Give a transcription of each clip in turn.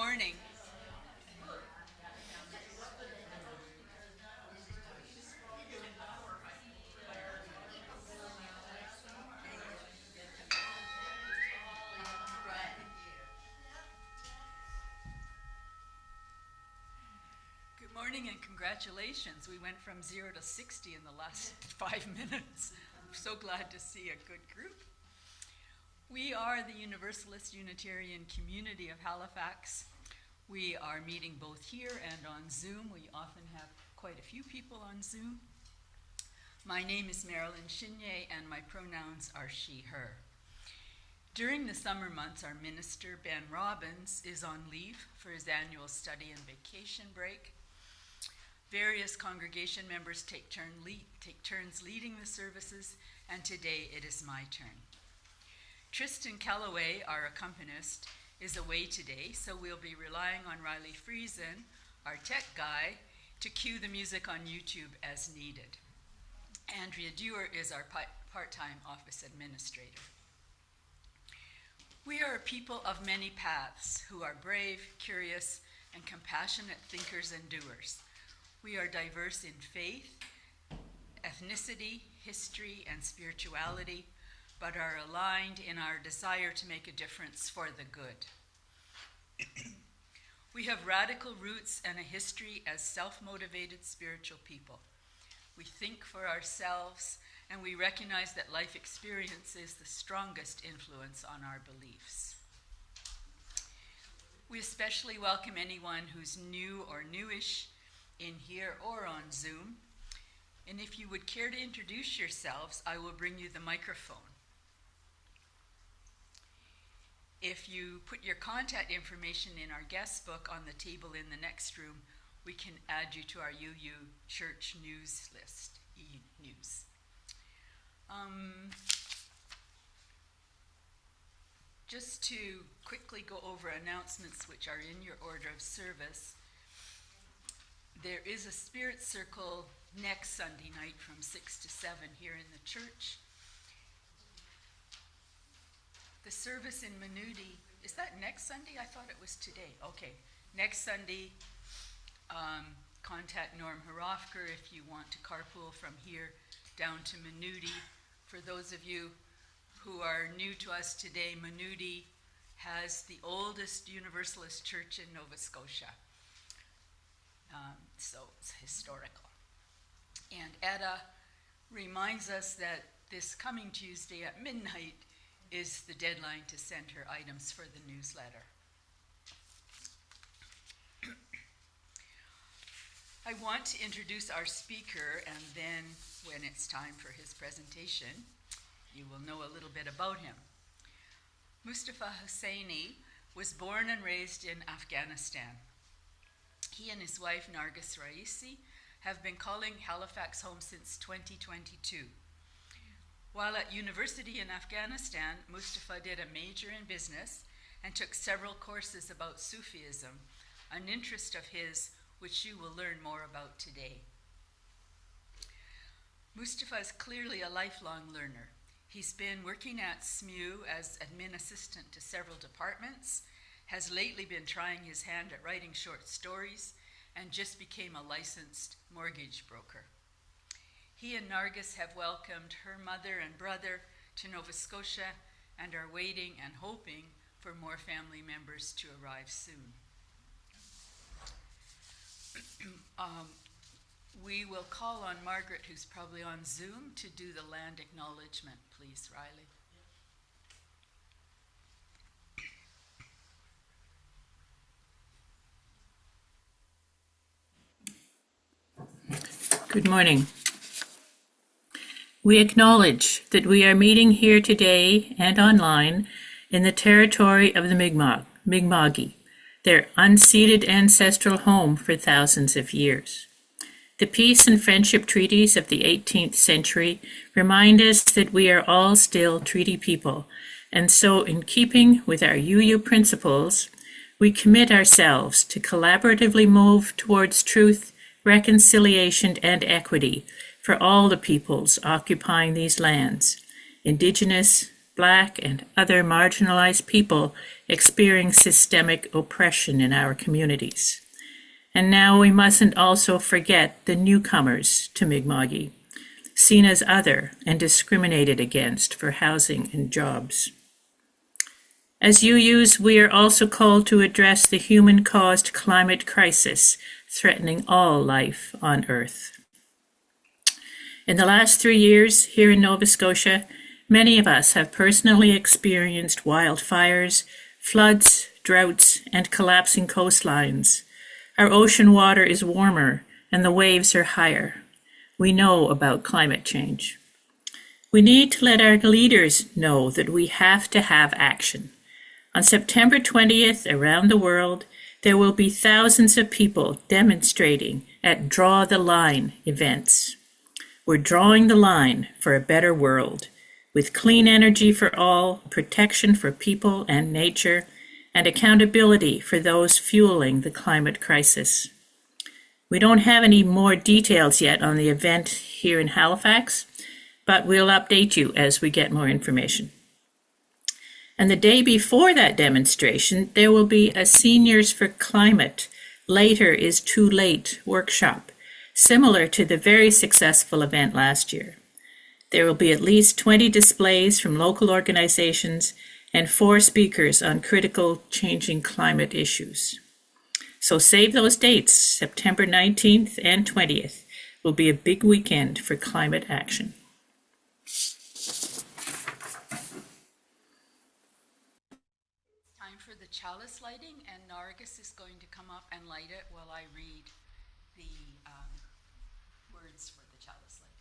morning. Good morning and congratulations. We went from 0 to 60 in the last 5 minutes. I'm so glad to see a good group. We are the Universalist Unitarian Community of Halifax. We are meeting both here and on Zoom. We often have quite a few people on Zoom. My name is Marilyn Chenier and my pronouns are she, her. During the summer months, our minister, Ben Robbins, is on leave for his annual study and vacation break. Various congregation members take turns leading the services, and today it is my turn. Tristan Calloway, our accompanist, is away today, so we'll be relying on Riley Friesen, our tech guy, to cue the music on YouTube as needed. Andrea Dewar is our part-time office administrator. We are a people of many paths who are brave, curious, and compassionate thinkers and doers. We are diverse in faith, ethnicity, history, and spirituality, but are aligned in our desire to make a difference for the good. We have radical roots and a history as self-motivated spiritual people. We think for ourselves, and we recognize that life experience is the strongest influence on our beliefs. We especially welcome anyone who's new or newish in here or on Zoom. And if you would care to introduce yourselves, I will bring you the microphone. If you put your contact information in our guest book on the table in the next room, we can add you to our UUCH news list, e-news. Just to quickly go over announcements which are in your order of service. There is a Spirit Circle next Sunday night from 6 to 7 here in the church. The service in Manuti, is that next Sunday? I thought it was today. Okay, next Sunday, contact Norm Harofker if you want to carpool from here down to Manuti. For those of you who are new to us today, Manuti has the oldest Universalist church in Nova Scotia. So it's historical. And Etta reminds us that this coming Tuesday at midnight is the deadline to send her items for the newsletter. I want to introduce our speaker, and then when it's time for his presentation, you will know a little bit about him. Mustafa Husseini was born and raised in Afghanistan. He and his wife, Nargis Raisi, have been calling Halifax home since 2022. While at university in Afghanistan, Mustafa did a major in business and took several courses about Sufism, an interest of his which you will learn more about today. Mustafa is clearly a lifelong learner. He's been working at SMU as admin assistant to several departments, has lately been trying his hand at writing short stories, and just became a licensed mortgage broker. He and Nargis have welcomed her mother and brother to Nova Scotia and are waiting and hoping for more family members to arrive soon. We will call on Margaret, who's probably on Zoom, to do the land acknowledgement, please, Riley. Good morning. We acknowledge that we are meeting here today and online in the territory of the Mi'kmaq, their unceded ancestral home for thousands of years. The peace and friendship treaties of the 18th century remind us that we are all still treaty people, and so in keeping with our UU principles, we commit ourselves to collaboratively move towards truth, reconciliation, and equity for all the peoples occupying these lands, Indigenous, Black, and other marginalized people experience systemic oppression in our communities. And now we mustn't also forget the newcomers to Mi'kma'ki, seen as other and discriminated against for housing and jobs. As UUs, we are also called to address the human-caused climate crisis threatening all life on Earth. In the last 3 years here in Nova Scotia, many of us have personally experienced wildfires, floods, droughts, and collapsing coastlines. Our ocean water is warmer and the waves are higher. We know about climate change. We need to let our leaders know that we have to have action. On September 20th, around the world, there will be thousands of people demonstrating at Draw the Line events. We're drawing the line for a better world, with clean energy for all, protection for people and nature, and accountability for those fueling the climate crisis. We don't have any more details yet on the event here in Halifax, but we'll update you as we get more information. And the day before that demonstration, there will be a Seniors for Climate Later is Too Late workshop, similar to the very successful event last year. There will be at least 20 displays from local organizations and 4 speakers on critical changing climate issues. So save those dates. September 19th and 20th will be a big weekend for climate action. Time for the chalice lighting, and Nargis is going to come up and light it while I read the words for the chalice lighting.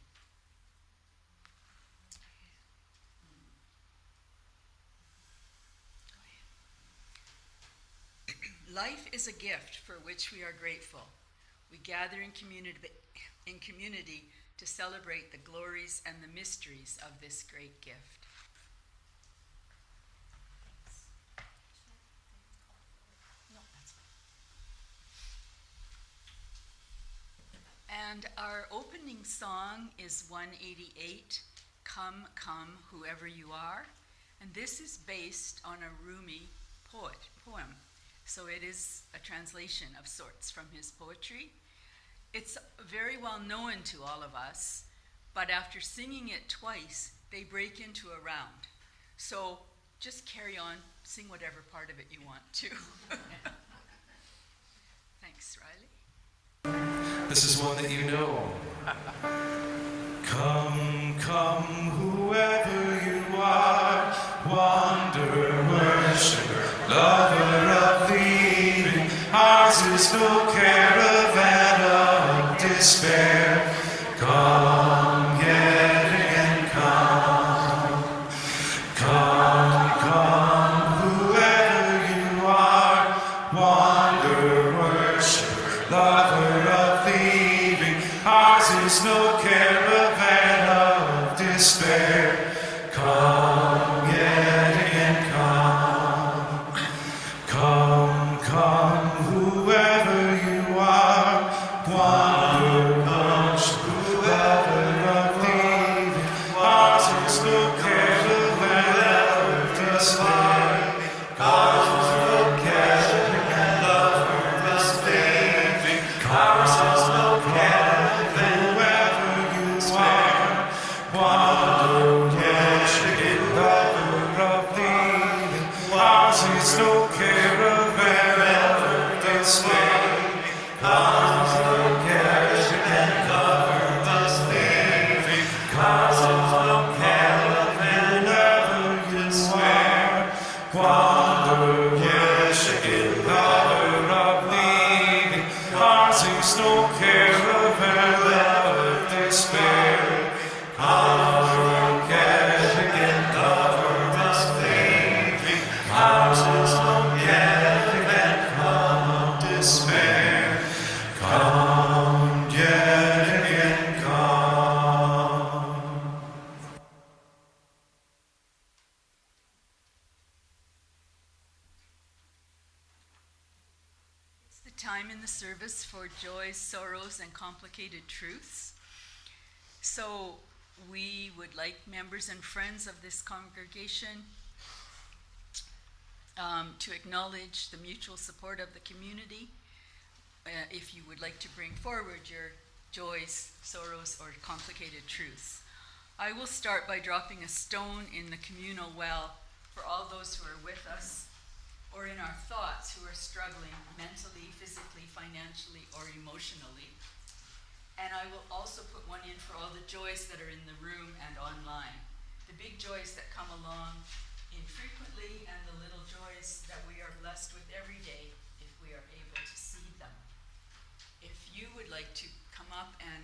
Life is a gift for which we are grateful. We gather in community to celebrate the glories and the mysteries of this great gift. No, that's fine. And our opening song is 188, Come, Come, Whoever You Are. And this is based on a Rumi poem. So it is a translation of sorts from his poetry. It's very well known to all of us, but after singing it twice, they break into a round. So just carry on, sing whatever part of it you want to. Thanks, Riley. This is one that you know. Come, come, whoever you are, wanderer, worshiper, lover of the evening. Ours is no caravan of despair. Come, yet again, come. Come, come, whoever you are, wanderer, worshiper, lover of the evening. Ours is no caravan of despair. Come, yet again, come. Come, come, whoever you are, wanderer, worshiper, lover of the evening. Ours is no caravan of despair. Ours is no caravan of despair. Ours is no caravan. Whoever you are, wanderer, worshiper, lover of the evening. Ours is no caravan of despair. Ours is no caravan of despair. Ours is no caravan. Whoever you are, wanderer, worshiper, lover of the evening. Ours is no caravan of despair. Ours is no caravan of despair. Ours is no caravan of despair. Come, yet again, come. It's the time in the service for joys, sorrows, and complicated truths. So we would like members and friends of this congregation to acknowledge the mutual support of the community. If you would like to bring forward your joys, sorrows, or complicated truths. I will start by dropping a stone in the communal well for all those who are with us or in our thoughts who are struggling mentally, physically, financially, or emotionally. And I will also put one in for all the joys that are in the room and online. The big joys that come along infrequently and the little joys that we are blessed with every day if we are able to see them. If you would like to come up and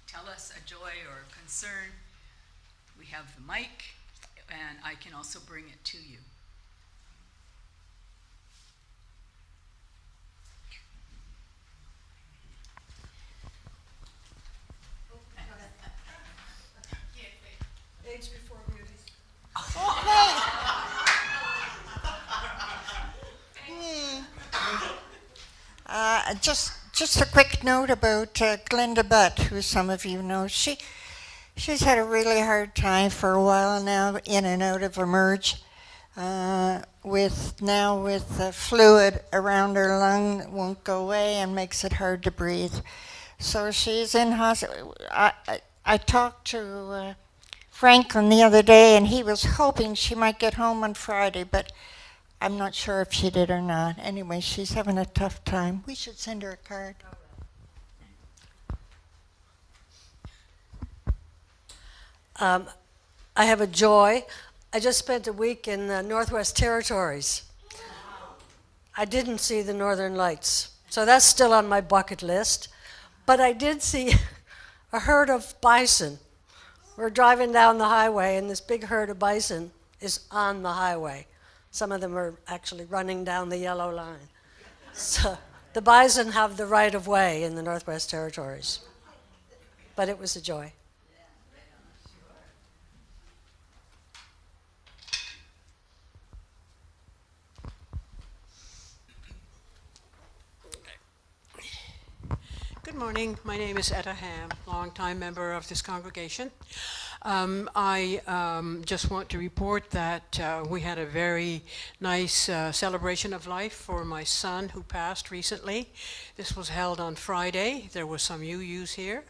tell us a joy or concern, we have the mic, and I can also bring it to you. Age before beauty. Just a quick note about Glenda Butt, who some of you know. She's had a really hard time for a while now, in and out of Emerge, with the fluid around her lung that won't go away and makes it hard to breathe. So she's in hospital. I talked to Franklin the other day, and he was hoping she might get home on Friday, but I'm not sure if she did or not. Anyway, she's having a tough time. We should send her a card. I have a joy. I just spent a week in the Northwest Territories. I didn't see the Northern Lights, so that's still on my bucket list. But I did see a herd of bison. We're driving down the highway, and this big herd of bison is on the highway. Some of them are actually running down the yellow line. So the bison have the right of way in the Northwest Territories. But it was a joy. Good morning. My name is Etta Ham, longtime member of this congregation. I just want to report that we had a very nice celebration of life for my son who passed recently. This was held on Friday. There were some UUs here.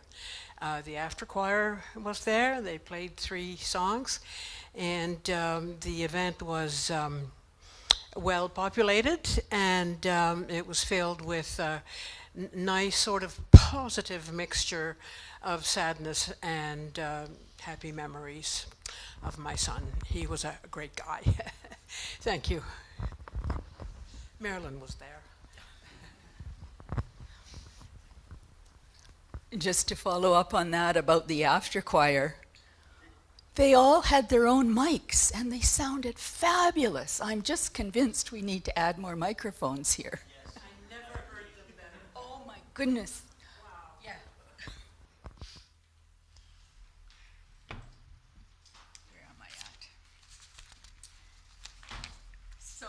The after choir was there. They played 3 songs, and the event was well populated, and it was filled with nice sort of positive mixture of sadness and happy memories of my son. He was a great guy. Thank you. Marilyn was there. Just to follow up on that about the after choir, they all had their own mics and they sounded fabulous. I'm just convinced we need to add more microphones here. Yes, I never heard them better. Oh my goodness. Wow. Yeah. Where am I at? So,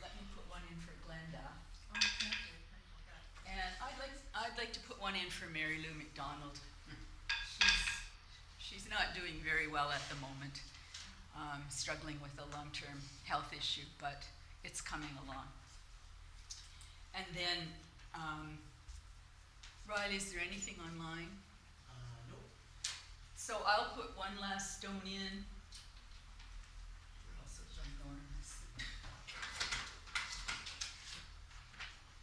let me put one in for Glenda. And I'd like to put one in for Mary Lou McDonald. She's not doing very well at the moment, struggling with a long-term health issue, but it's coming along. And then, Riley, is there anything online? Nope. So I'll put one last stone in. They're also ginormous.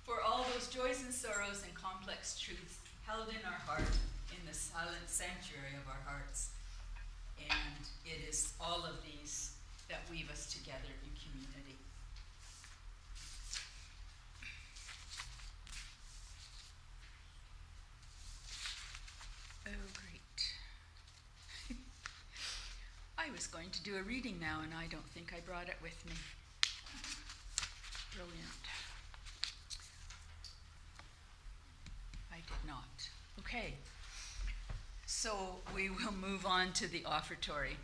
For all those joys and sorrows and complex truths held in our heart, in the silent sanctuary of our hearts. And it is all of these that weave us together in community. Oh, great. I was going to do a reading now, and I don't think I brought it with me. Brilliant. I did not. Okay. So we will move on to the offertory.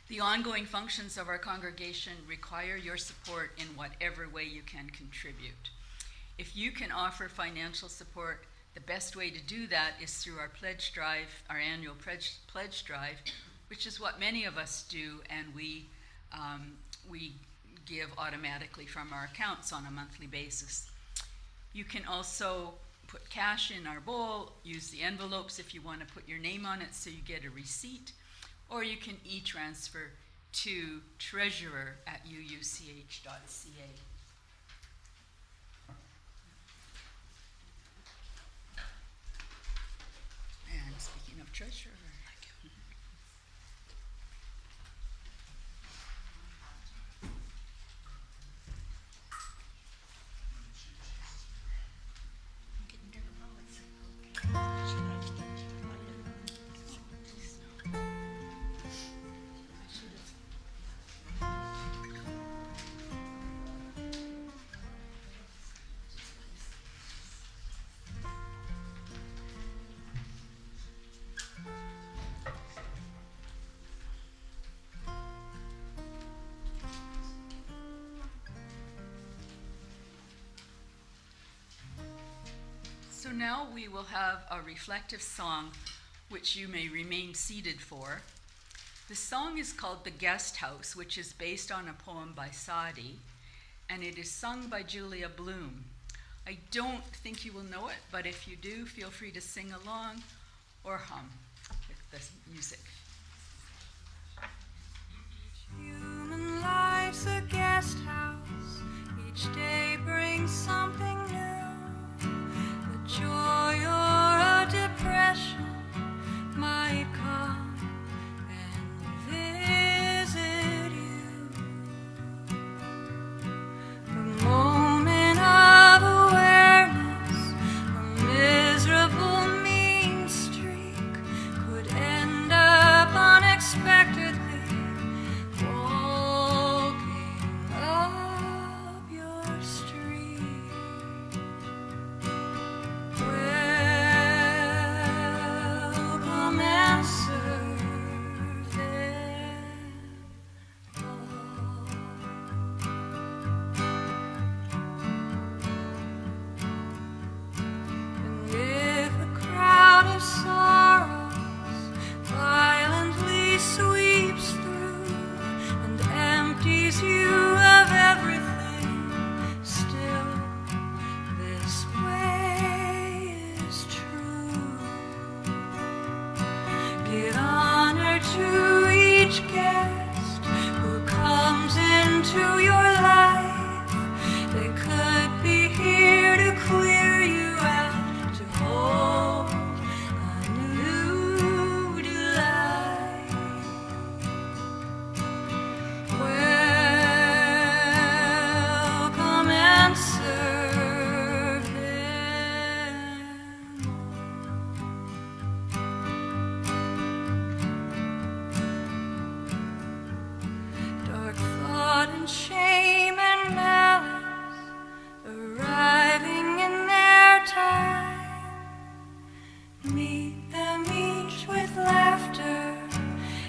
The ongoing functions of our congregation require your support in whatever way you can contribute. If you can offer financial support, The best way to do that is through our pledge drive, our annual pledge drive, which is what many of us do, and we give automatically from our accounts on a monthly basis. You can also put cash in our bowl, use the envelopes if you want to put your name on it so you get a receipt, or you can e-transfer to treasurer@uuch.ca. And speaking of treasurer, so now we will have a reflective song which you may remain seated for. The song is called The Guest House, which is based on a poem by Sadi, and it is sung by Julia Bloom. I don't think you will know it, but if you do, feel free to sing along or hum with the music. Human life's a guest house. Each day brings something new. A joy or a depression might come and visit you. A moment of awareness, a miserable mean streak could end up unexpectedly. Walking up your street. Welcome and serve them all. And if a crowd of sorrows violently sweeps through and empties you of everything, still this way is true. Give honor to each guest who comes into your life. They could be here to clear you out, to hold a new delight. Welcome and serve them all. Dark thought and shame and malice arriving in their time. Meet them each with laughter.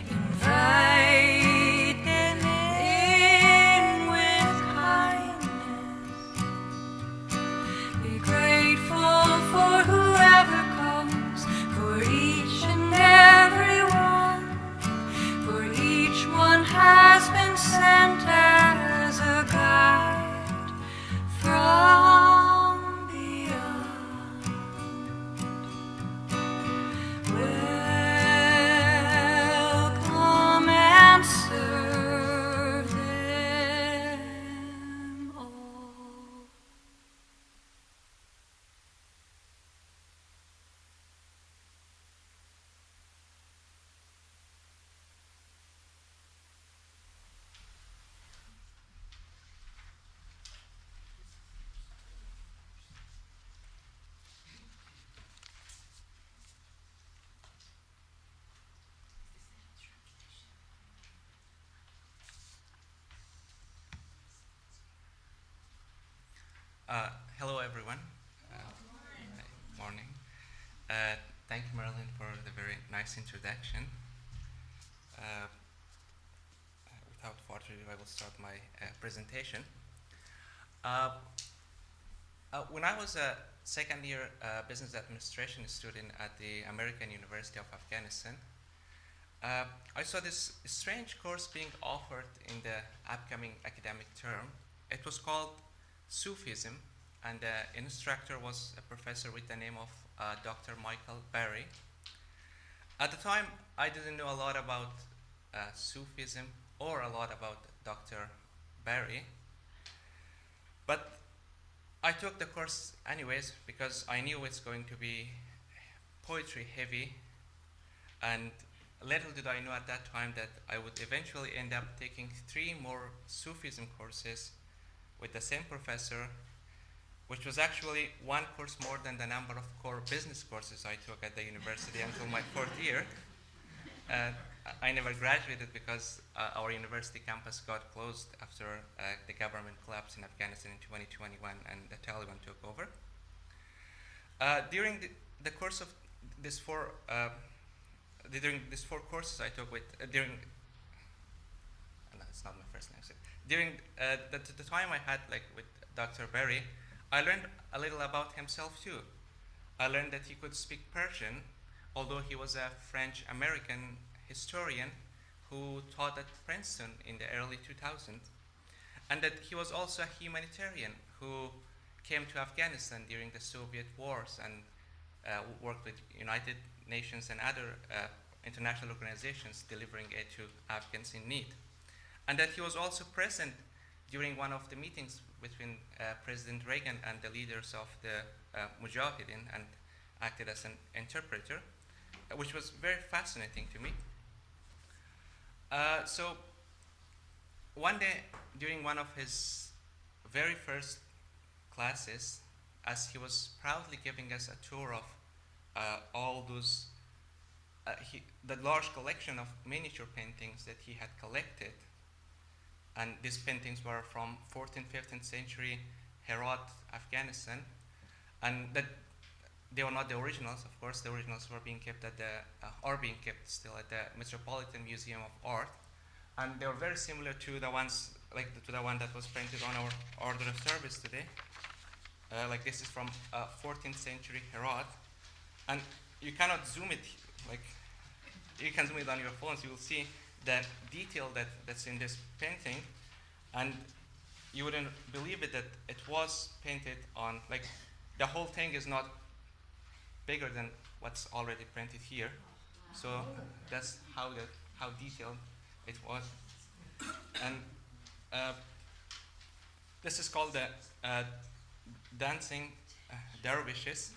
Invite them in with kindness. Be grateful for whoever comes, for each and every one. For each one has been sent as a guide from beyond. Welcome and serve them all. Hello, everyone. Morning. Thank you, Marilyn, for the very nice introduction. Without further ado, I will start my presentation. When I was a second year business administration student at the American University of Afghanistan. I saw this strange course being offered in the upcoming academic term. It was called Sufism, and the instructor was a professor with the name of Dr. Michael Barry. At the time, I didn't know a lot about Sufism or a lot about Dr. Barry, but I took the course anyways because I knew it's going to be poetry heavy, and little did I know at that time that I would eventually end up taking 3 more Sufism courses with the same professor, which was actually 1 course more than the number of core business courses I took at the university until my 4th year. I never graduated because our university campus got closed after the government collapsed in Afghanistan in 2021 and the Taliban took over. During the course of this during these 4 courses I took with no, it's not my first name. During the time I had with Dr. Berry, I learned a little about himself too. I learned that he could speak Persian, although he was a French-American historian who taught at Princeton in the early 2000s, and that he was also a humanitarian who came to Afghanistan during the Soviet wars and worked with United Nations and other international organizations delivering aid to Afghans in need. And that he was also present during one of the meetings between President Reagan and the leaders of the Mujahideen and acted as an interpreter, which was very fascinating to me. So one day during one of his very first classes, as he was proudly giving us a tour of all those, the large collection of miniature paintings that he had collected, and these paintings were from 14th, 15th century Herat, Afghanistan, and that they were not the originals, of course. The originals were being kept at are being kept still at the Metropolitan Museum of Art, and they were very similar to the ones, to the one that was printed on our order of service today. This is from 14th century Herat, and you cannot zoom it, you can zoom it on your phones. You will see the detail that's in this painting, and you wouldn't believe it that it was painted on, the whole thing is not bigger than what's already printed here. So that's how detailed it was. And this is called the Dancing Dervishes.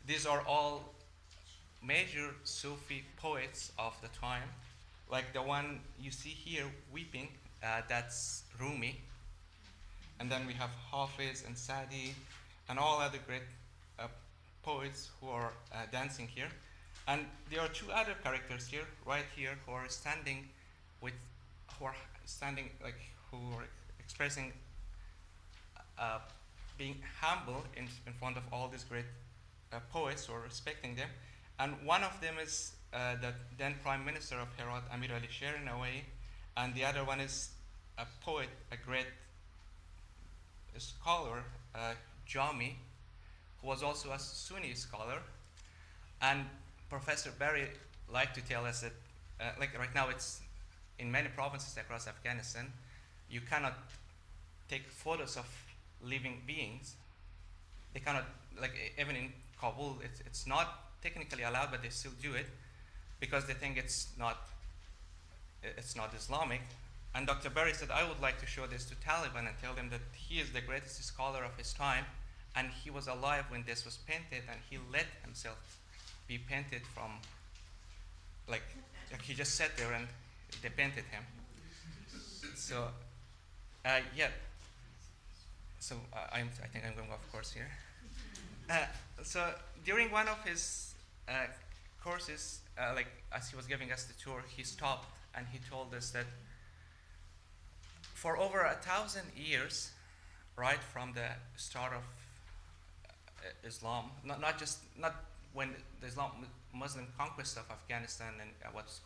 These are all major Sufi poets of the time. Like the one you see here weeping, that's Rumi. And then we have Hafiz and Sadi and all other great poets who are dancing here. And there are 2 other characters here, right here, who are standing expressing being humble in front of all these great poets, or respecting them. And one of them is the then Prime Minister of Herat, Amir Ali Sher, in a way, and the other one is a poet, a great scholar, Jami, who was also a Sunni scholar. And Professor Barry liked to tell us that, right now it's in many provinces across Afghanistan, you cannot take photos of living beings. They cannot, even in Kabul, it's not technically allowed, but they still do it because they think it's not Islamic. And Dr. Barry said, I would like to show this to Taliban and tell them that he is the greatest scholar of his time, and he was alive when this was painted, and he let himself be painted from, he just sat there and they painted him. So, yeah. So I think I'm going off course here. So during one of his courses, as he was giving us the tour, he stopped and he told us that for over 1,000 years, right from the start of Islam, not when the Muslim conquest of Afghanistan and what's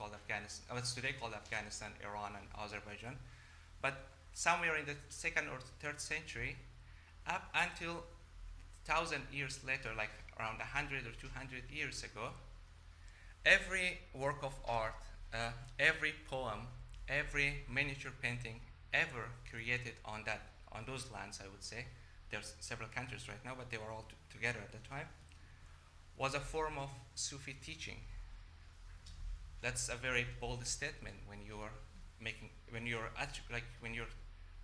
today called Afghanistan, Iran, and Azerbaijan, but somewhere in the 2nd or 3rd century, up until 1,000 years later, like around 100 or 200 years ago, every work of art, every poem, every miniature painting ever created on those lands, I would say, there's several countries right now, but they were all together at the time, was a form of Sufi teaching. That's a very bold statement when you're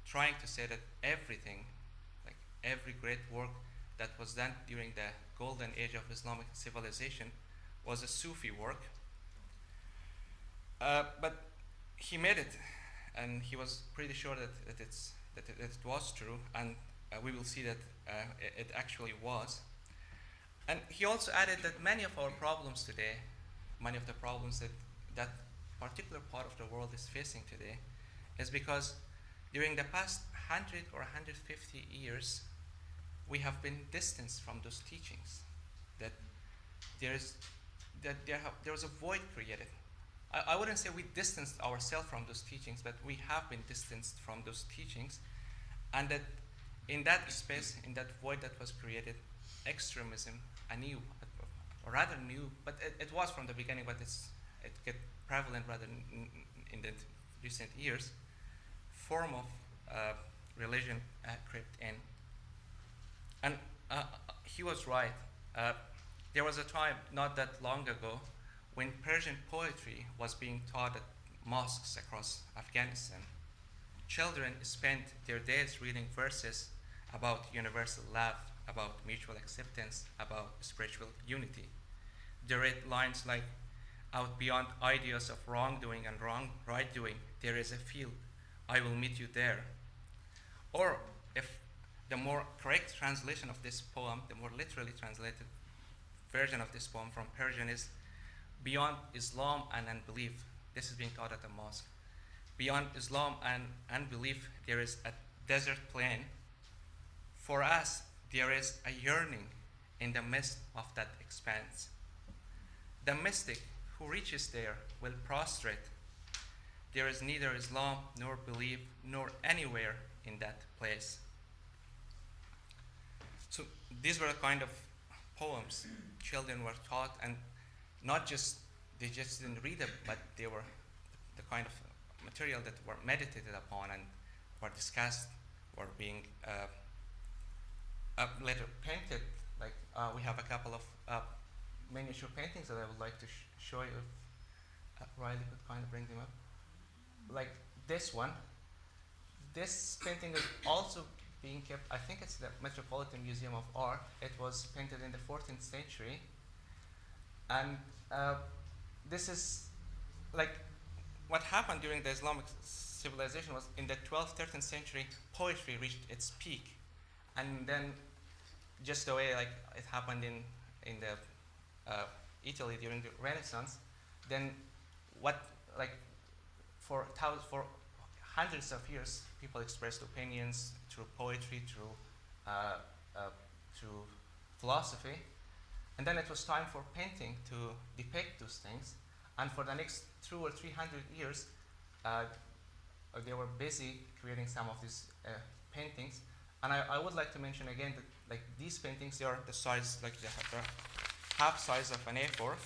trying to say that everything, like every great work that was done during the golden age of Islamic civilization, was a Sufi work. But he made it, and he was pretty sure that it was true, and we will see that it actually was. And he also added that many of our problems today, many of the problems that particular part of the world is facing today, is because during the past 100 or 150 years, we have been distanced from those teachings. That there was a void created. I wouldn't say we distanced ourselves from those teachings, but we have been distanced from those teachings, and that in that space, in that void that was created, extremism, or rather new, but it was from the beginning, but it got prevalent rather in the recent years, form of religion crept in. And he was right. There was a time not that long ago when Persian poetry was being taught at mosques across Afghanistan. Children spent their days reading verses about universal love, about mutual acceptance, about spiritual unity. They read lines like, "Out beyond ideas of wrongdoing and right doing, there is a field. I will meet you there." Or, if the more correct translation of this poem, the more literally translated version of this poem from Persian is, "Beyond Islam and unbelief," this is being taught at a mosque, "beyond Islam and unbelief, there is a desert plain. For us, there is a yearning in the midst of that expanse. The mystic who reaches there will prostrate. There is neither Islam nor belief nor anywhere in that place." So these were the kind of poems children were taught, and they just didn't read them, but they were the kind of material that were meditated upon and were discussed, were being later painted. Like we have a couple of miniature paintings that I would like to show you. If Riley could kind of bring them up. Like this one. This painting is also being kept, I think it's the Metropolitan Museum of Art. It was painted in the 14th century. And this is like what happened during the Islamic civilization was in the 12th, 13th century, poetry reached its peak. And then just the way like it happened in the Italy during the Renaissance, then what like for hundreds of years, people expressed opinions through poetry, through philosophy, and then it was time for painting to depict those things. And for the next 200 or 300 years, they were busy creating some of these paintings. And I would like to mention again that like these paintings, they are the size, like they have the half size of an A4,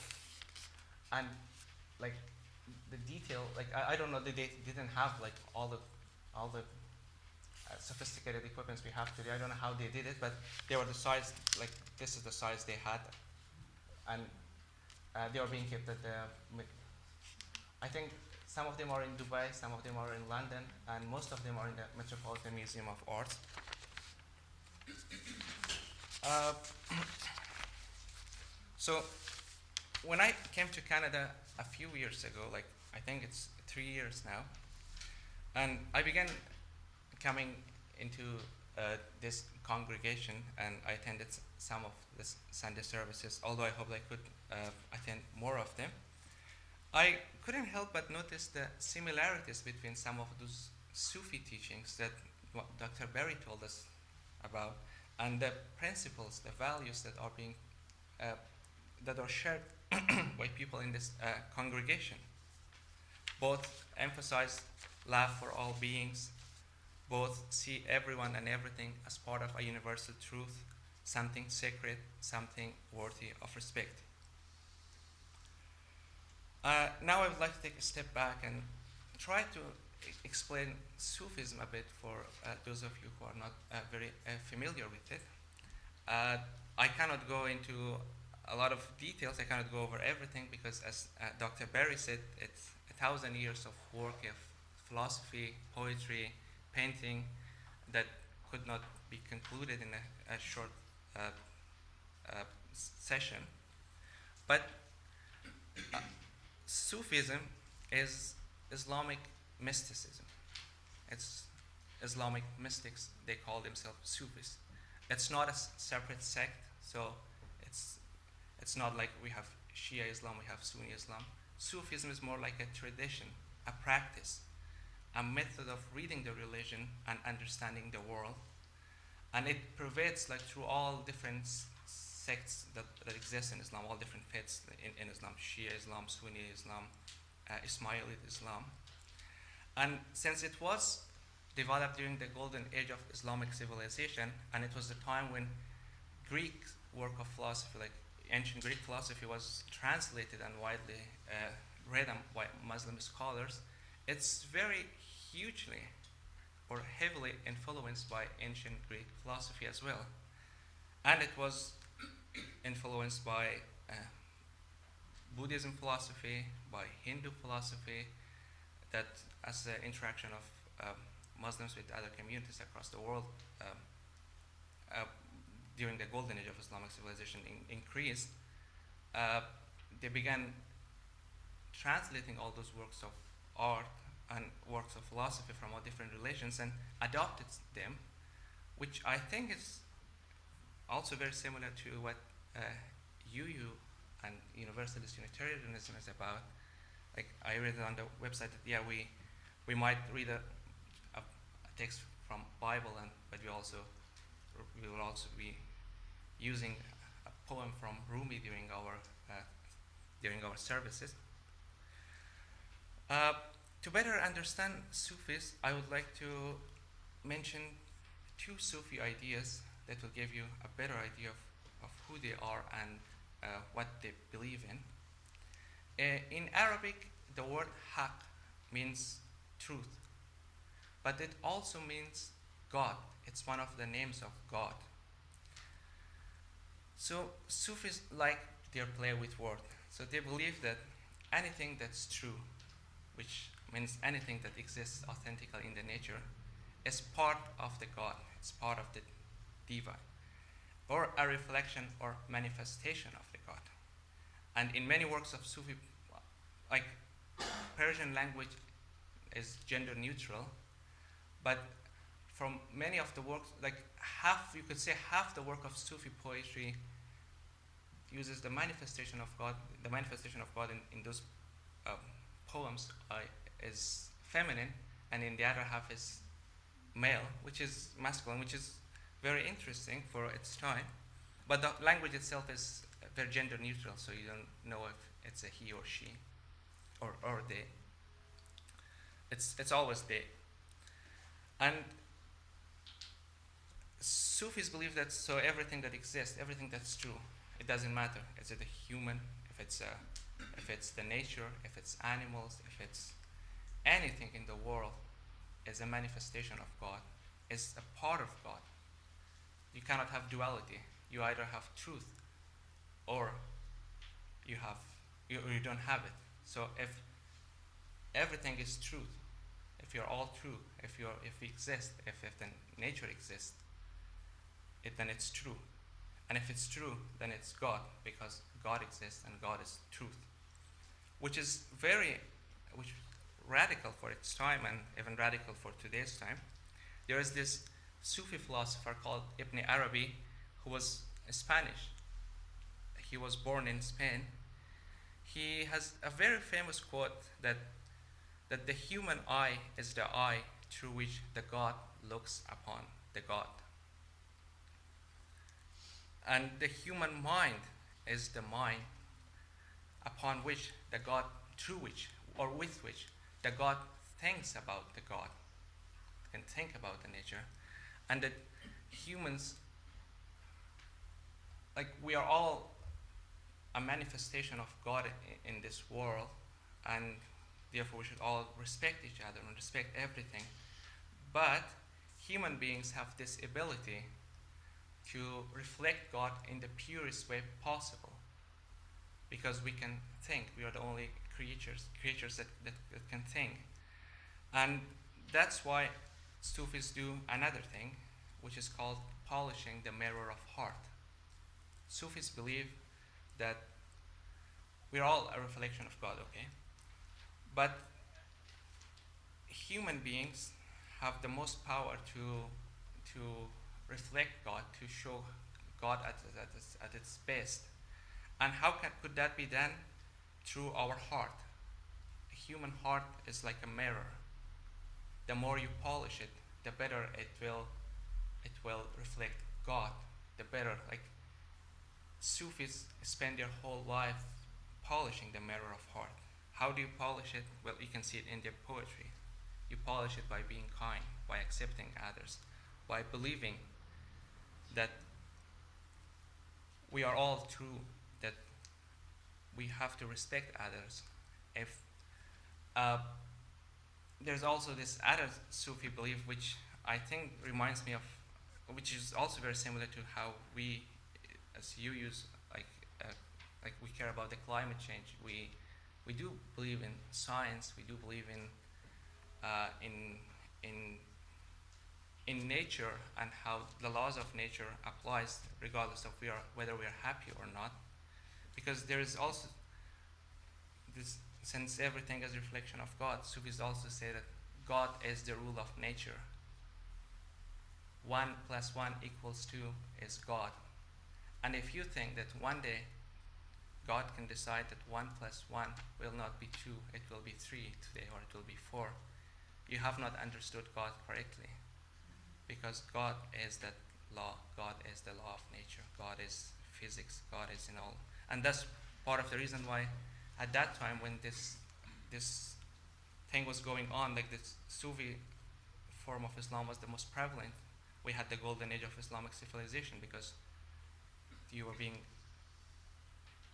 and like the detail, like I don't know, they didn't have like all the sophisticated equipments we have today. I don't know how they did it, but they were the size, like this is the size they had, and they are being kept at the, I think some of them are in Dubai, some of them are in London, and most of them are in the Metropolitan Museum of Art. So when I came to Canada a few years ago, like I think it's 3 years now, and I began coming into this congregation, and I attended some of the Sunday services, although I hope I could attend more of them. I couldn't help but notice the similarities between some of those Sufi teachings that Dr. Berry told us about, and the principles, the values that are being that are shared by people in this congregation. Both emphasize love for all beings, both see everyone and everything as part of a universal truth, something sacred, something worthy of respect. Now I would like to take a step back and try to explain Sufism a bit for those of you who are not very familiar with it. I cannot go into a lot of details, I cannot go over everything because as Dr. Barry said, it's 1,000 years of work of philosophy, poetry, painting that could not be concluded in a short session. But Sufism is Islamic mysticism. It's Islamic mystics, they call themselves Sufis. It's not a separate sect, so it's not like we have Shia Islam, we have Sunni Islam. Sufism is more like a tradition, a practice, a method of reading the religion and understanding the world. And it pervades like through all different sects that exist in Islam, all different faiths in Islam, Shia Islam, Sunni Islam, Ismailite Islam. And since it was developed during the golden age of Islamic civilization, and it was the time when Greek work of philosophy, like ancient Greek philosophy, was translated and widely read by Muslim scholars, it's very hugely or heavily influenced by ancient Greek philosophy as well. And it was influenced by Buddhism philosophy, by Hindu philosophy, that as the interaction of Muslims with other communities across the world during the golden age of Islamic civilization increased, they began translating all those works of art and works of philosophy from all different religions and adopted them, which I think is also very similar to what UU and Universalist Unitarianism is about. Like I read it on the website that we might read a text from Bible, but we will also be using a poem from Rumi during our services. To better understand Sufis, I would like to mention two Sufi ideas that will give you a better idea of who they are and what they believe in. In Arabic, the word haq means truth, but it also means God. It's one of the names of God. So Sufis like their play with words. So they believe that anything that's true, which means anything that exists authentically in the nature, is part of the God. It's part of the divine, or a reflection or manifestation of the God. And in many works of Sufi, like Persian language is gender neutral, but from many of the works, like you could say half the work of Sufi poetry uses the manifestation of God. The manifestation of God in those poems is feminine, and in the other half is male, which is masculine, which is very interesting for its time. But the language itself is very gender neutral, so you don't know if it's a he or she, or they. It's always they. And Sufis believe that so everything that exists, everything that's true, it doesn't matter. Is it a human? If it's the nature, if it's animals, if it's anything in the world, is a manifestation of God, is a part of God. You cannot have duality. You either have truth, or you don't have it. So if everything is truth, if you're all true, if we exist, if the nature exists, then it's true. And if it's true, then it's God, because God exists and God is truth. Which is radical for its time and even radical for today's time. There is this Sufi philosopher called Ibn Arabi, who was Spanish. He was born in Spain. He has a very famous quote that the human eye is the eye through which the God looks upon the God. And the human mind is the mind upon which the God, through which, or with which, the God thinks about the God. can think about the nature, and that humans, like we are all a manifestation of God in this world, and therefore we should all respect each other and respect everything. But human beings have this ability to reflect God in the purest way possible, because we can think. We are the only creatures that can think. And that's why Sufis do another thing, which is called polishing the mirror of heart. Sufis believe that we're all a reflection of God, okay? But human beings have the most power to reflect God, to show God at its best. And how could that be done? Through our heart. A human heart is like a mirror. The more you polish it, the better it will reflect God. The better. Like Sufis spend their whole life polishing the mirror of heart. How do you polish it? Well, you can see it in their poetry. You polish it by being kind, by accepting others, by believing that we are all true, that we have to respect others. If there's also this other Sufi belief, which I think reminds me of, which is also very similar to how we, as UUs, like we care about the climate change. We do believe in science. We do believe in nature, and how the laws of nature applies regardless of whether we are happy or not. Because there is also this, since everything is a reflection of God, Sufis also say that God is the rule of nature. 1 + 1 = 2 is God. And if you think that one day God can decide that 1 + 1 will not be 2, it will be 3 today, or it will be 4, you have not understood God correctly. Because God is that law. God is the law of nature. God is physics. God is in all. And that's part of the reason why at that time when this thing was going on, like this Sufi form of Islam was the most prevalent, we had the golden age of Islamic civilization, because you were being,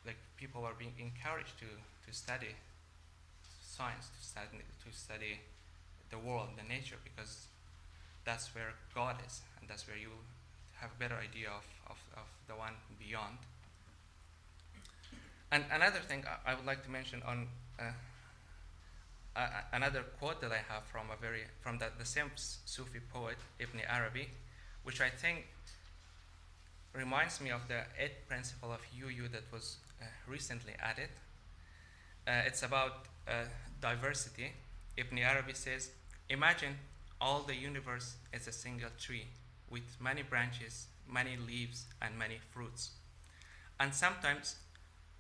like people were being encouraged to study science, to study the world, the nature, because that's where God is, and that's where you have a better idea of the one beyond. And another thing I would like to mention on another quote that I have from the same Sufi poet Ibn Arabi, which I think reminds me of the 8th principle of UU that was recently added. It's about diversity. Ibn Arabi says, "Imagine all the universe is a single tree with many branches, many leaves, and many fruits. And sometimes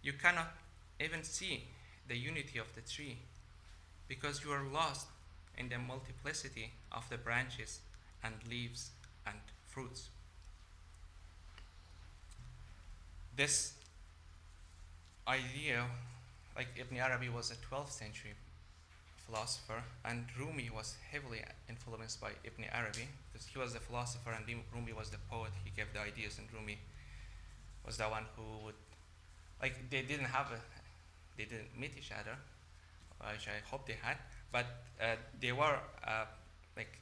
you cannot even see the unity of the tree because you are lost in the multiplicity of the branches and leaves and fruits." This idea, like Ibn Arabi was a 12th century philosopher, and Rumi was heavily influenced by Ibn Arabi, because he was the philosopher and Rumi was the poet. He gave the ideas, and Rumi was the one who would, like, they didn't meet each other, which I hope they had, but they were, like,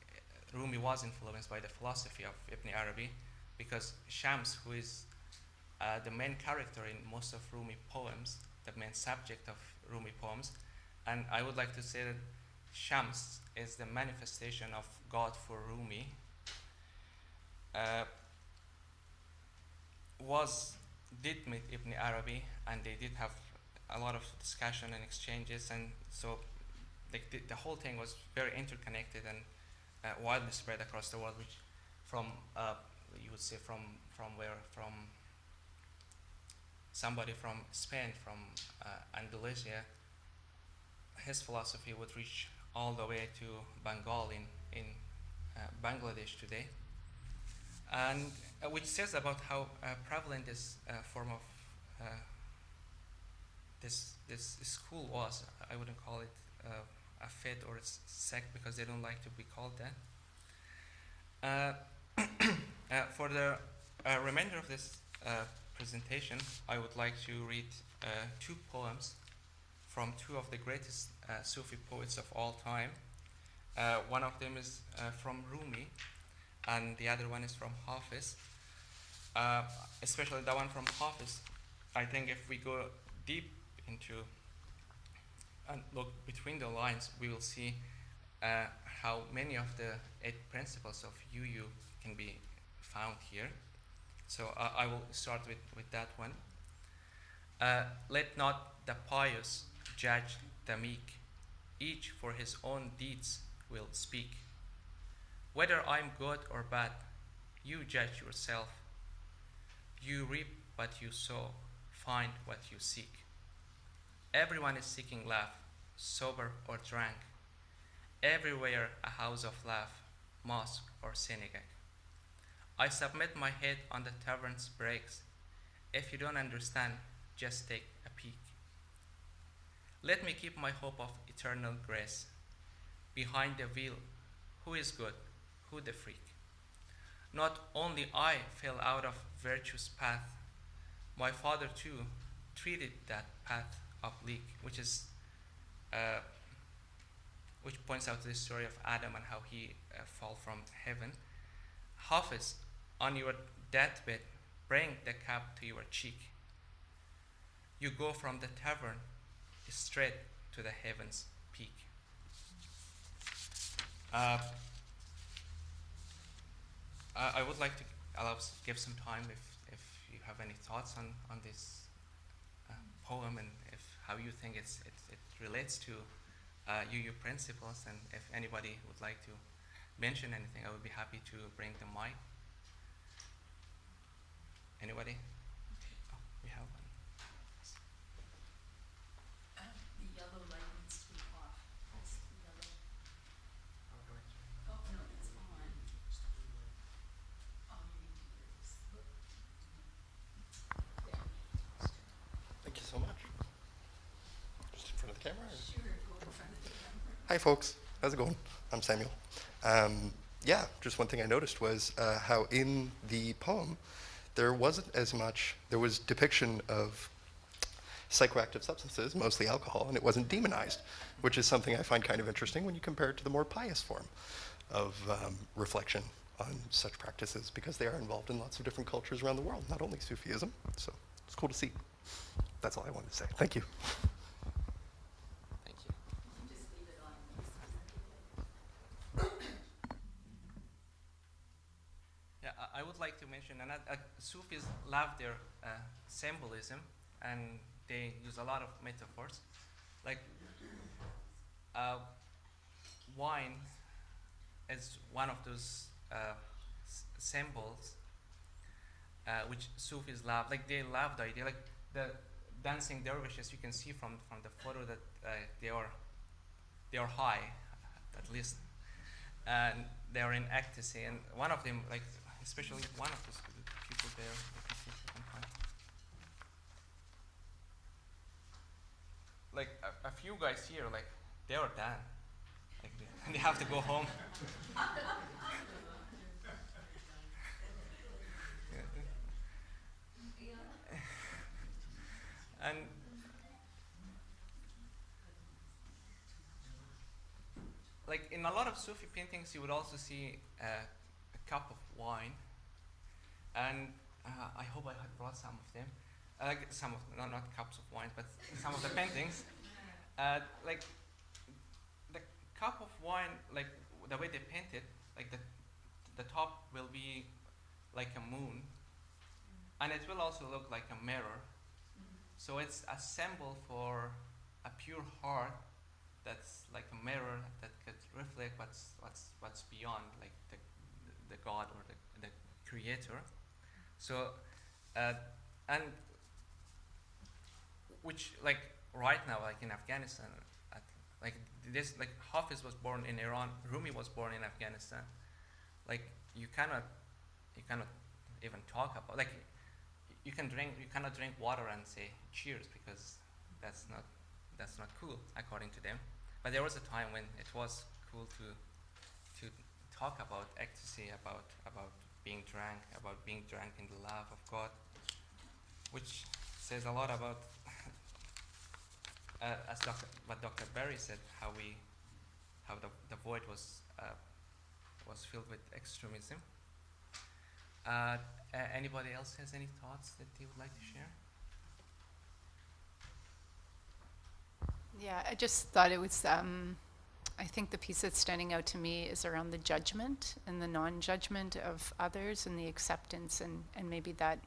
Rumi was influenced by the philosophy of Ibn Arabi, because Shams, who is the main character in most of Rumi poems, the main subject of Rumi poems, and I would like to say that Shams is the manifestation of God for Rumi, did meet Ibn Arabi, and they did have a lot of discussion and exchanges, and so the whole thing was very interconnected and widely spread across the world, which from you would say from somebody from Spain, from Andalusia, his philosophy would reach all the way to Bengal in Bangladesh today, and which says about how prevalent this form of this school was. I wouldn't call it a faith or a sect, because they don't like to be called that. Uh, for the remainder of this presentation, I would like to read two poems from two of the greatest Sufi poets of all time. One of them is from Rumi, and the other one is from Hafiz. Especially the one from Hafiz, I think if we go deep into and look between the lines, we will see how many of the 8 principles of UU can be found here. So I will start with that one. Let not the pious judge the meek, each for his own deeds will speak. Whether I'm good or bad, you judge yourself. You reap what you sow, find what you seek. Everyone is seeking love, sober or drunk. Everywhere a house of love, mosque or synagogue. I submit my head on the tavern's breaks. If you don't understand, just take a peek. Let me keep my hope of eternal grace. Behind the veil, who is good, who the freak? Not only I fell out of virtue's path, my father too treated that path oblique, which points out this story of Adam and how he fell from heaven. Hafiz, on your deathbed, bring the cup to your cheek. You go from the tavern straight to the heaven's peak. I would like to give some time if you have any thoughts on this poem, and how you think it relates to UU principles, and if anybody would like to mention anything, I would be happy to bring the mic. Anybody? Oh, we have one. The yellow light needs to be off. That's the yellow. Oh, no, it's on. Oh, you need to do this. There. Thank you so much. Just in front of the camera? Or? Sure, go in front of the camera. Hi, folks. How's it going? I'm Samuel. Yeah, just one thing I noticed was how in the poem there was depiction of psychoactive substances, mostly alcohol, and it wasn't demonized, which is something I find kind of interesting when you compare it to the more pious form of reflection on such practices, because they are involved in lots of different cultures around the world, not only Sufism. So it's cool to see. That's all I wanted to say. Thank you. Thank you. Just leave it on. Yeah, I would like to mention, and Sufis love their symbolism, and they use a lot of metaphors. Like wine is one of those symbols which Sufis love. Like they love the idea, like the dancing dervishes. You can see from the photo that they are high, at least, and they are in ecstasy. And one of them, like especially one of those people there, you can see if you can find. Like a few guys here, like they are done. Like they have to go home. And like in a lot of Sufi paintings, you would also see a cup of wine, and I hope I had brought some of them. Like some of not cups of wine, but some of the paintings. Like the cup of wine, like the way they paint it, like the top will be like a moon, and it will also look like a mirror. So it's a symbol for a pure heart that's like a mirror that could reflect what's beyond, like the God or the Creator. So and which like right now, like in Afghanistan, like this, like Hafiz was born in Iran, Rumi was born in Afghanistan. Like you cannot even talk about, like you cannot drink water and say cheers, because that's not cool according to them. But there was a time when it was cool to talk about ecstasy, about being drunk in the love of God, which says a lot about, as what Dr. Barry said, how the void was filled with extremism. Anybody else has any thoughts that they would like to share? Yeah, I just thought it was, I think the piece that's standing out to me is around the judgment and the non-judgment of others and the acceptance and maybe that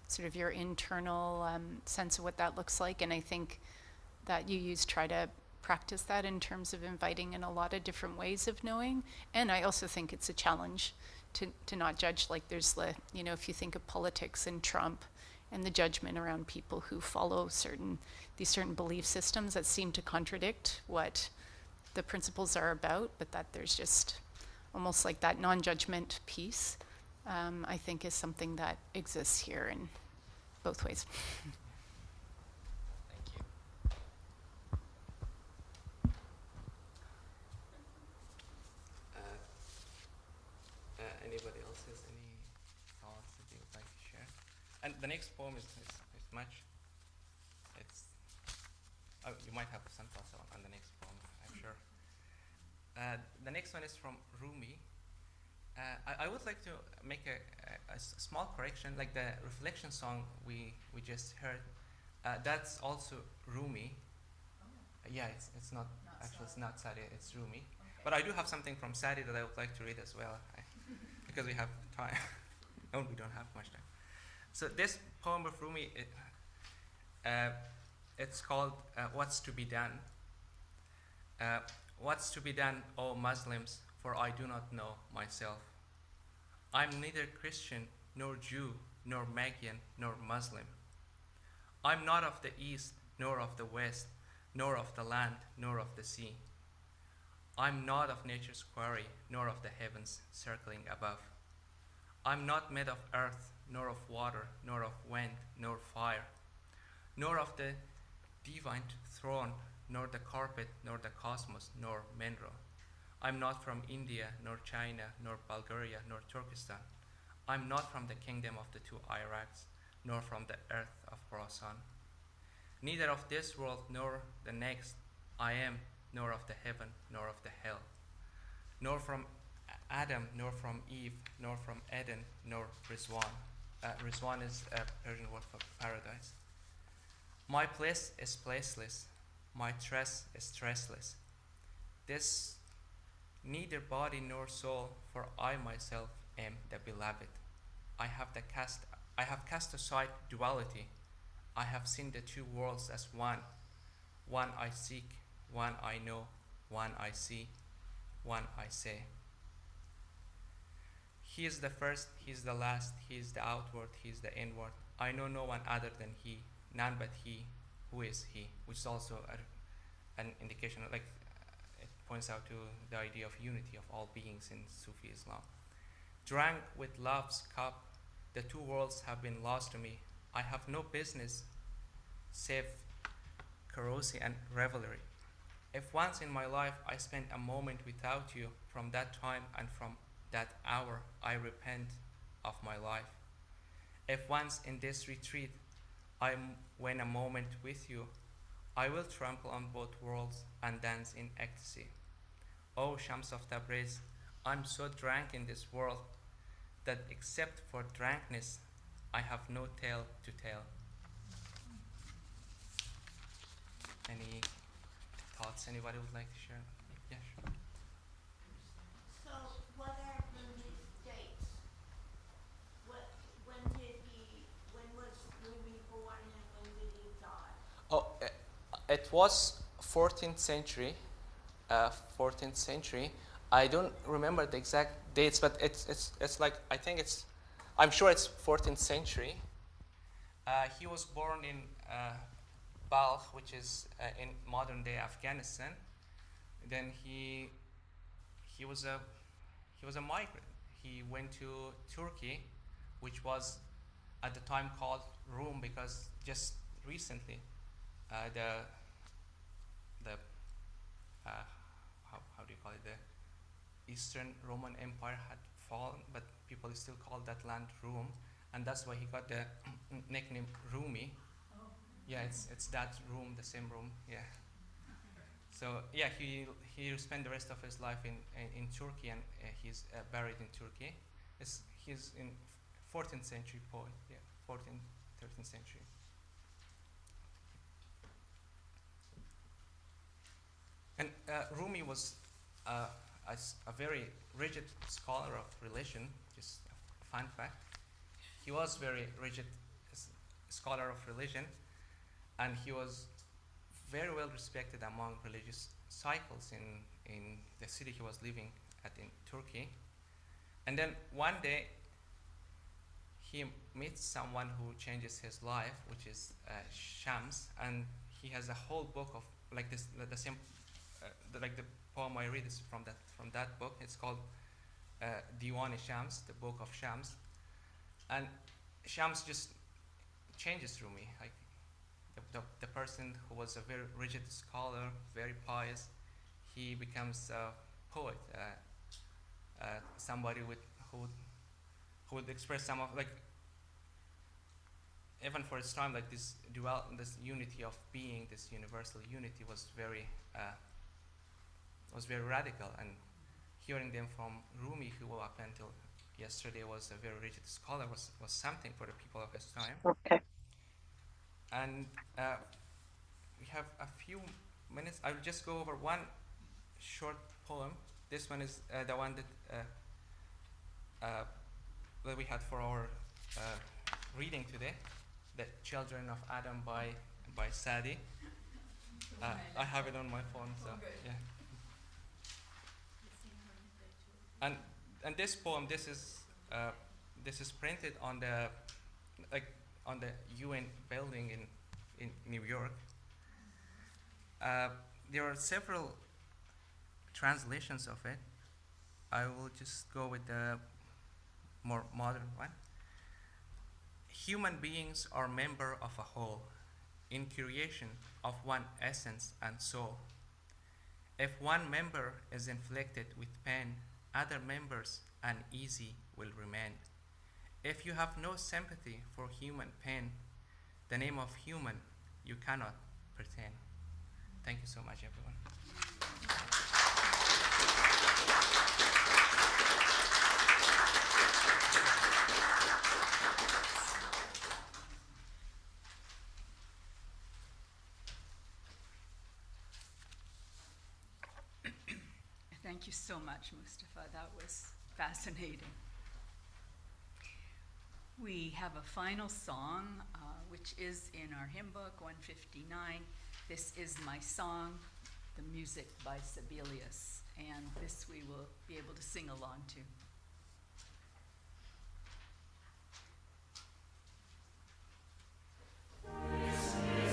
sort of your internal sense of what that looks like. And I think that UUs try to practice that in terms of inviting in a lot of different ways of knowing. And I also think it's a challenge to not judge. Like there's the, if you think of politics and Trump and the judgment around people who follow these certain belief systems that seem to contradict what the principles are about, but that there's just almost like that non-judgment piece, I think is something that exists here in both ways. Thank you. Anybody else has any thoughts that they would like to share? And the next poem is much. You might have some thoughts on the next poem, I'm sure. The next one is from Rumi. I would like to make a small correction, like the reflection song we just heard. That's also Rumi. Yeah, it's not actually it's not Sadi, it's Rumi. Okay. But I do have something from Sadi that I would like to read as well, because we have time. No, we don't have much time. So this poem of Rumi, it's called What's to be Done. What's to be done, O Muslims, for I do not know myself. I'm neither Christian, nor Jew, nor Magian, nor Muslim. I'm not of the East, nor of the West, nor of the land, nor of the sea. I'm not of nature's quarry, nor of the heavens circling above. I'm not made of earth, nor of water, nor of wind, nor fire, nor of the divine throne, nor the carpet, nor the cosmos, nor mineral. I'm not from India, nor China, nor Bulgaria, nor Turkestan. I'm not from the kingdom of the two Iraqs, nor from the earth of Khorasan. Neither of this world nor the next I am, nor of the heaven, nor of the hell. Nor from Adam, nor from Eve, nor from Eden, nor Rizwan. Rizwan is a Persian word for paradise. My place is placeless, my tress is tressless. This neither body nor soul, for I myself am the beloved. I have cast aside duality. I have seen the two worlds as one. One I seek, one I know, one I see, one I say. He is the first, he is the last, he is the outward, he is the inward. I know no one other than he, none but he, who is he, which is also an indication, like it points out to the idea of unity of all beings in Sufi Islam. Drank with love's cup, the two worlds have been lost to me. I have no business save carousing and revelry. If once in my life I spent a moment without you, from that time and from that hour I repent of my life. If once in this retreat I went a moment with you, I will trample on both worlds and dance in ecstasy. O Shams of Tabriz, I'm so drunk in this world that except for drunkenness, I have no tale to tell. Any thoughts anybody would like to share? Yeah, sure. So, what are Rumi's dates? When was Rumi born and when did he die? Oh, it was 14th century. 14th century. I don't remember the exact dates, but it's like I'm sure it's 14th century. He was born in Balkh, which is in modern day Afghanistan. Then he was a migrant. He went to Turkey, which was at the time called Rome, because just recently how do you call it, Eastern Roman Empire had fallen, but people still call that land Rome, and that's why he got the nickname Rumi. Yeah, it's that room, the same room. Yeah. So yeah, he spent the rest of his life in Turkey, and he's buried in Turkey. He's in 14th century poet. Yeah, 14th, 13th century. And Rumi was a very rigid scholar of religion. Just a fun fact. He was very rigid scholar of religion, and he was very well respected among religious cycles in the city he was living at in Turkey. And then one day he meets someone who changes his life, which is Shams, and he has a whole book of like this, the same, like the poem I read is from that book. It's called Diwan-i-Shams, the Book of Shams, and Shams just changes Rumi. Like the person who was a very rigid scholar, very pious, he becomes a poet, somebody who would express some of like, even for its time, like this unity of being, this universal unity was very radical. And hearing them from Rumi, who up until yesterday was a very rigid scholar, was something for the people of his time. Okay. And we have a few minutes. I'll just go over one short poem. This one is the one that we had for our reading today, "The Children of Adam" by Sadi. I have it on my phone, so yeah. And this poem, this is printed on the UN building in New York. There are several translations of it. I will just go with the more modern one. Human beings are member of a whole, in creation of one essence and soul. If one member is inflicted with pain, other members uneasy will remain. If you have no sympathy for human pain, the name of human you cannot pretend. Thank you so much, everyone. Thank you so much, Mustafa. That was fascinating. We have a final song, which is in our hymn book, 159. This is My Song, the music by Sibelius. And this we will be able to sing along to. Country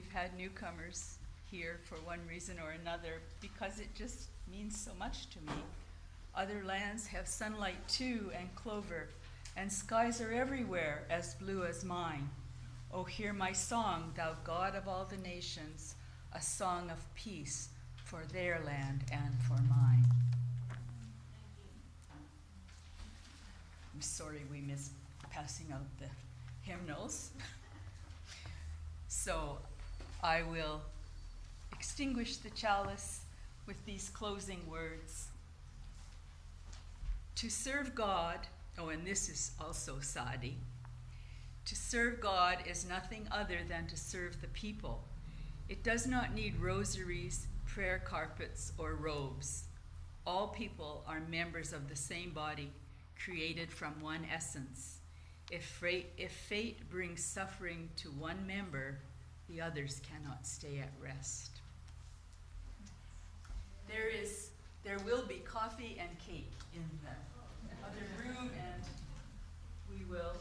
we've had newcomers here for one reason or another because it just means so much to me. Other lands have sunlight too and clover, and skies are everywhere as blue as mine. Oh, hear my song, thou God of all the nations, a song of peace for their land and for mine. I'm sorry we missed passing out the hymnals. So I will extinguish the chalice with these closing words. To serve God, oh, and this is also Sadi, to serve God is nothing other than to serve the people. It does not need rosaries, prayer carpets, or robes. All people are members of the same body, created from one essence. If fate brings suffering to one member, the others cannot stay at rest. There will be coffee and cake in the other room, and we will